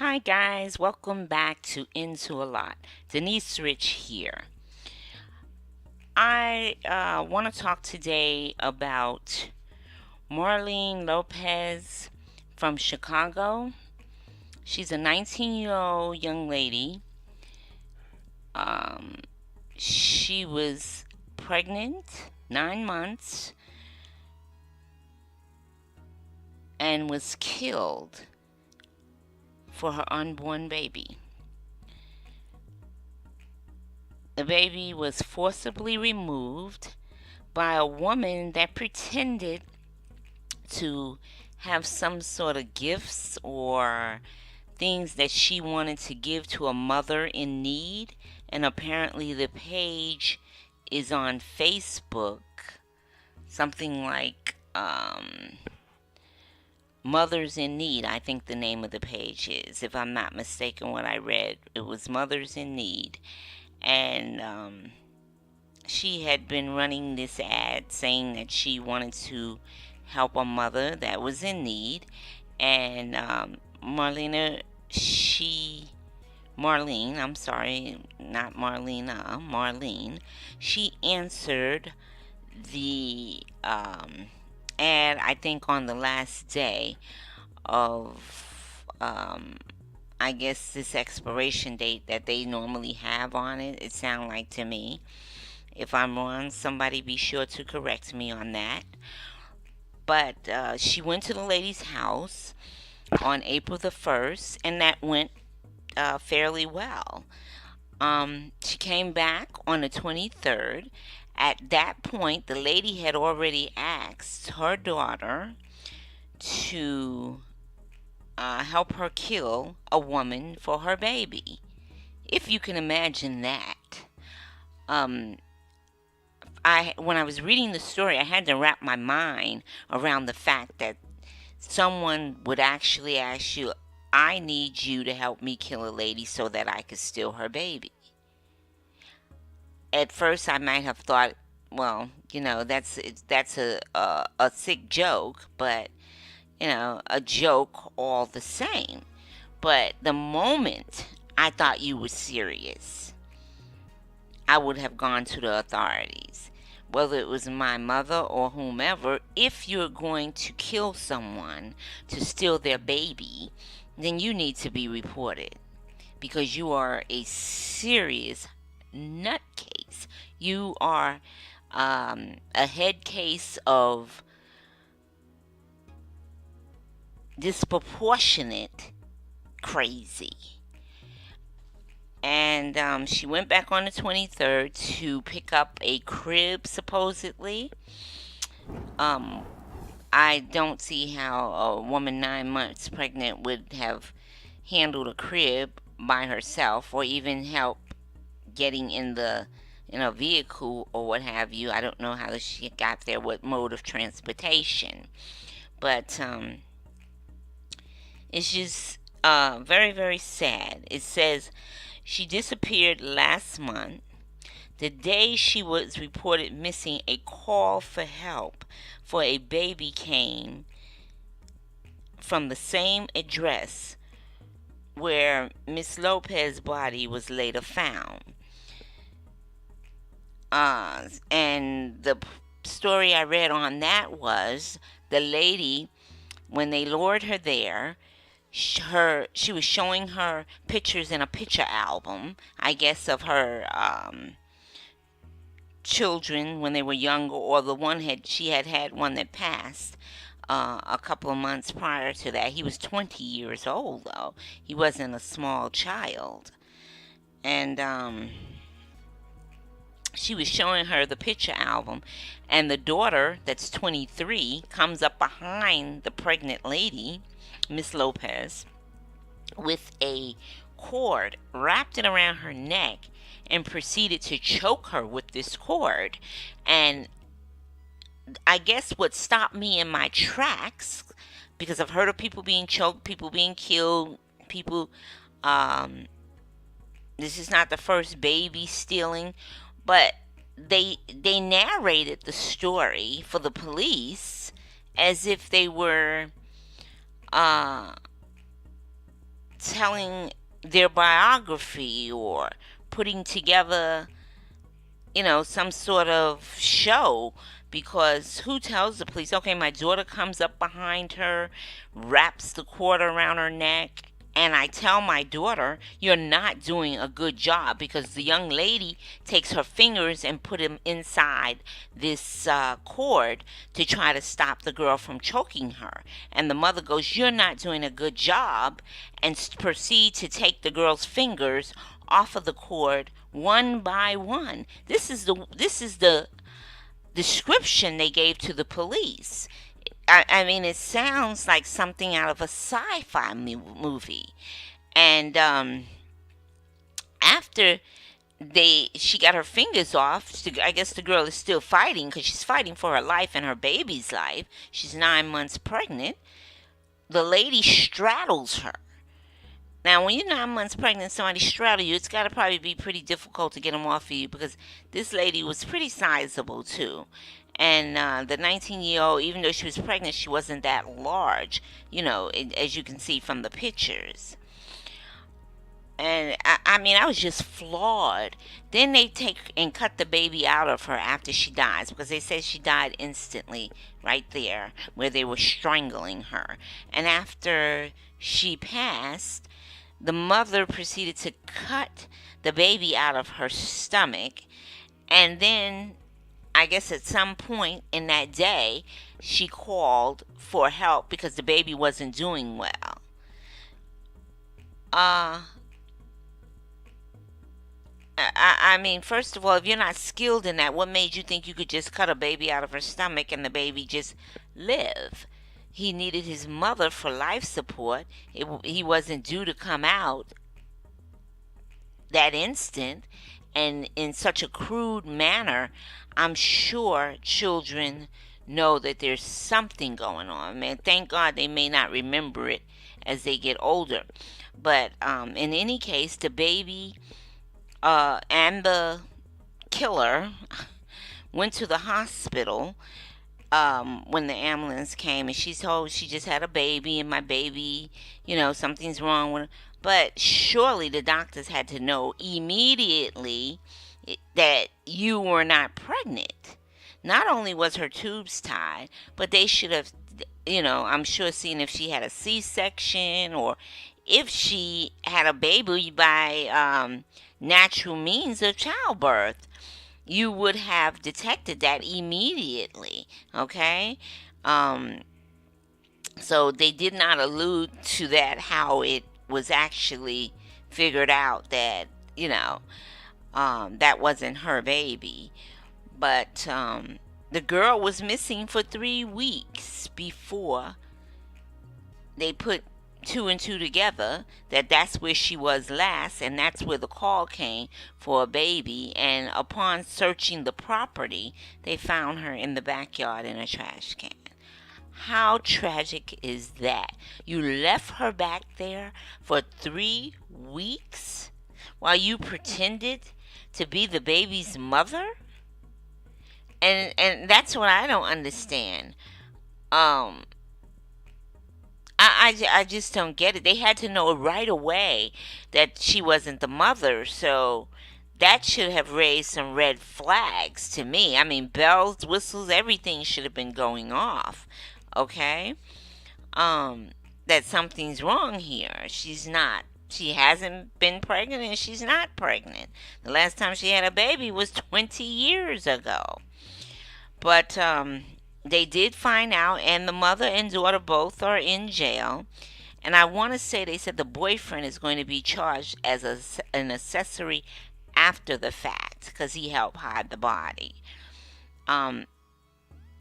Hi, guys. Welcome back to Into a Lot. Denise Rich here. I want to talk today about Marlene Lopez from Chicago. She's a 19-year-old young lady. Um, she was pregnant 9 months and was killed for her unborn baby. The baby was forcibly removed by a woman that pretended to have some sort of gifts or things that she wanted to give to a mother in need. And apparently, the page is on Facebook, something like Mothers in Need. I think the name of the page is, if I'm not mistaken, what I read. It was Mothers in Need. And she had been running this ad saying that she wanted to help a mother that was in need. And Marlene, I'm sorry, not Marlena, Marlene, she answered the ad, I think, on the last day of, I guess, this expiration date that they normally have on it. It sounded like to me. If I'm wrong, somebody be sure to correct me on that. But she went to the lady's house on April the 1st, and that went fairly well. She came back on the 23rd. At that point, the lady had already asked her daughter to help her kill a woman for her baby. If you can imagine that. Um, when I was reading the story, I had to wrap my mind around the fact that someone would actually ask you, I need you to help me kill a lady so that I could steal her baby. At first, I might have thought, well, that's a sick joke, but a joke all the same. But the moment I thought you were serious, I would have gone to the authorities, whether it was my mother or whomever. If you're going to kill someone to steal their baby, then you need to be reported because you are a serious nutcase. You are a head case of disproportionate crazy. And she went back on the 23rd to pick up a crib, supposedly. Um, I don't see how a woman 9 months pregnant would have handled a crib by herself, or even help getting in a vehicle or what have you. I don't know how she got there, what mode of transportation, but it's just very, very sad. It says she disappeared last month. The day she was reported missing, a call for help for a baby came from the same address where Miss Lopez's body was later found. And the story I read on that was the lady, when they lured her there, she was showing her pictures in a picture album, I guess, of her children when they were younger, or she had one that passed a couple of months prior to that. He was 20 years old, though. He wasn't a small child. And she was showing her the picture album, and the daughter, that's 23, comes up behind the pregnant lady, Miss Lopez, with a cord, wrapped it around her neck, and proceeded to choke her with this cord. And I guess what stopped me in my tracks, because I've heard of people being choked, people being killed, people, um, this is not the first baby stealing, but they narrated the story for the police as if they were telling their biography or putting together, some sort of show, because who tells the police, okay, my daughter comes up behind her, wraps the cord around her neck, and I tell my daughter, you're not doing a good job, because the young lady takes her fingers and put them inside this cord to try to stop the girl from choking her. And the mother goes, you're not doing a good job, and proceed to take the girl's fingers off of the cord one by one. This is the description they gave to the police. I mean, it sounds like something out of a sci-fi movie. And after she got her fingers off, I guess the girl is still fighting, because she's fighting for her life and her baby's life. She's 9 months pregnant. The lady straddles her. Now, when you're 9 months pregnant, somebody straddle you, it's got to probably be pretty difficult to get them off of you, because this lady was pretty sizable too. And the 19-year-old, even though she was pregnant, she wasn't that large, as you can see from the pictures. And I mean, I was just flawed. Then they take and cut the baby out of her after she dies, because they said she died instantly right there where they were strangling her. And after she passed, the mother proceeded to cut the baby out of her stomach. And then, I guess at some point in that day, she called for help because the baby wasn't doing well. I mean, first of all, if you're not skilled in that, what made you think you could just cut a baby out of her stomach and the baby just live? He needed his mother for life support. He wasn't due to come out that instant, and in such a crude manner. I'm sure children know that there's something going on. Man, thank God they may not remember it as they get older. But in any case, the baby and the killer went to the hospital when the ambulance came, and she's told she just had a baby, and my baby, something's wrong with her. But surely the doctors had to know immediately that you were not pregnant. Not only was her tubes tied, but they should have, I'm sure, seen if she had a C-section, or if she had a baby by natural means of childbirth. You would have detected that immediately, okay? So they did not allude to that, how it was actually figured out that, that wasn't her baby. But the girl was missing for 3 weeks before they put 2 and 2 together, that's where she was last, and that's where the call came for a baby. And upon searching the property, they found her in the backyard in a trash can. How tragic is that? You left her back there for 3 weeks while you pretended to be the baby's mother? And that's what I don't understand. I just don't get it. They had to know right away that she wasn't the mother, so that should have raised some red flags to me. I mean, bells, whistles, everything should have been going off. Okay? That something's wrong here. She hasn't been pregnant, and she's not pregnant. The last time she had a baby was 20 years ago. But they did find out, and the mother and daughter both are in jail. And I want to say they said the boyfriend is going to be charged as an accessory after the fact, because he helped hide the body. And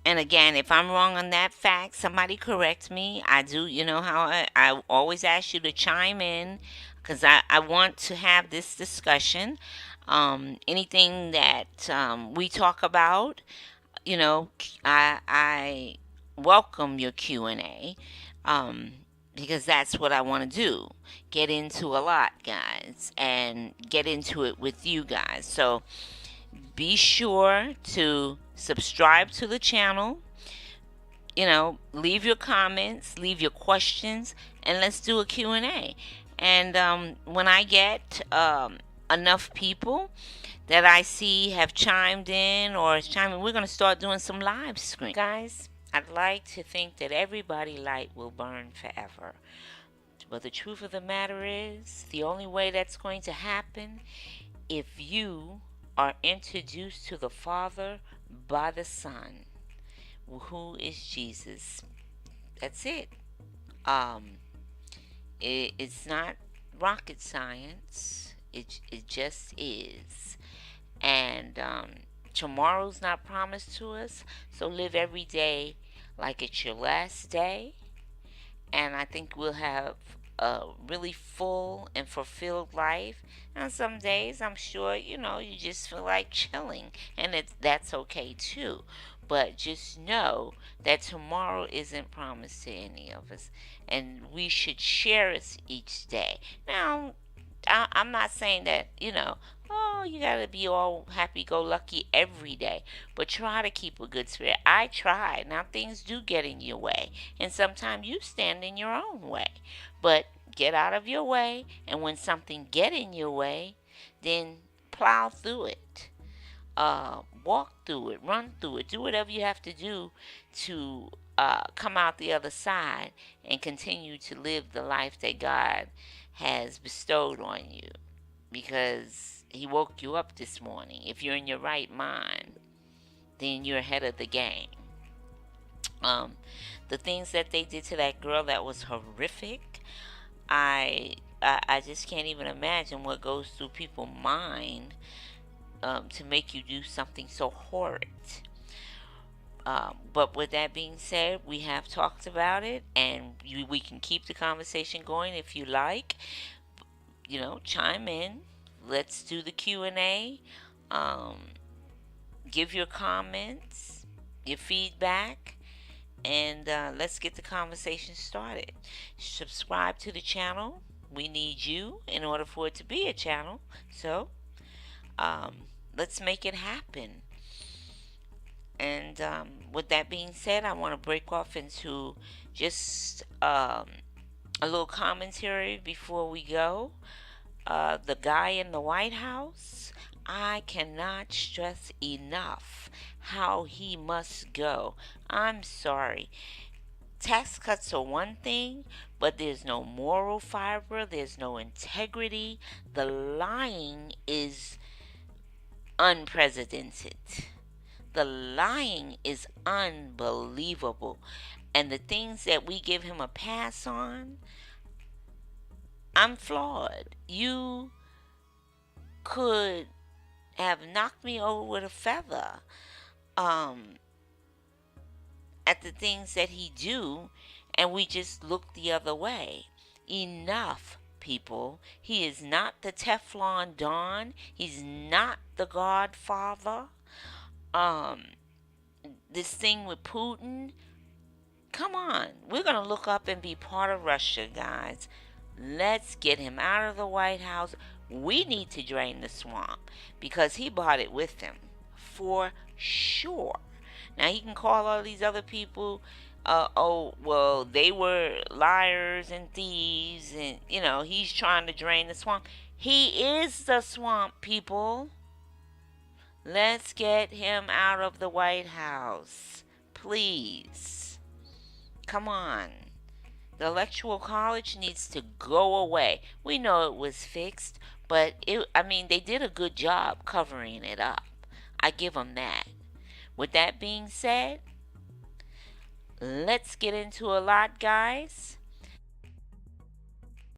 again, if I'm wrong on that fact, somebody correct me. I do, how I always ask you to chime in, because I want to have this discussion. Anything that we talk about, I welcome your Q&A, because that's what I want to do. Get into a lot, guys, and get into it with you guys. So be sure to subscribe to the channel. Leave your comments, leave your questions, and let's do a Q&A. And when I get enough people that I see have chimed in or is chiming, we're going to start doing some live stream. Guys, I'd like to think that everybody light will burn forever. But the truth of the matter is, the only way that's going to happen if you are introduced to the Father by the Son, who is Jesus. That's it. Um, it's not rocket science. It just is. And tomorrow's not promised to us, so live every day like it's your last day. And I think we'll have a really full and fulfilled life. And some days, I'm sure, you just feel like chilling, and that's okay too. But just know that tomorrow isn't promised to any of us, and we should cherish each day. Now, I'm not saying that, oh, you gotta be all happy go lucky every day, but try to keep a good spirit. I try. Now, things do get in your way, and sometimes you stand in your own way, but get out of your way, and when something get in your way, then plow through it. Walk through it, run through it, do whatever you have to do to come out the other side and continue to live the life that God has bestowed on you, because He woke you up this morning. If you're in your right mind, then you're ahead of the game. Um, the things that they did to that girl, that was horrific. I just can't even imagine what goes through people's mind to make you do something so horrid. But with that being said, we have talked about it, and we can keep the conversation going if you like. Chime in. Let's do the Q&A. Um, give your comments, your feedback, and let's get the conversation started. Subscribe to the channel. We need you in order for it to be a channel. So let's make it happen. And with that being said, I want to break off into just a little commentary before we go. The guy in the White House, I cannot stress enough how he must go. I'm sorry. Tax cuts are one thing, but there's no moral fiber, there's no integrity. The lying is unprecedented. The lying is unbelievable. And the things that we give him a pass on, I'm flawed. You could have knocked me over with a feather at the things that he do, and we just look the other way. Enough, people. He is not the Teflon Don. He's not the Godfather. This thing with Putin, come on. We're going to look up and be part of Russia, guys. Let's get him out of the White House. We need to drain the swamp, because he brought it with him, for sure. Now, he can call all these other people, oh, well, they were liars and thieves, and, he's trying to drain the swamp. He is the swamp, people. Let's get him out of the White House. Please. Come on. The Electoral College needs to go away. We know it was fixed, but they did a good job covering it up. I give them that. With that being said, let's get into a lot, guys.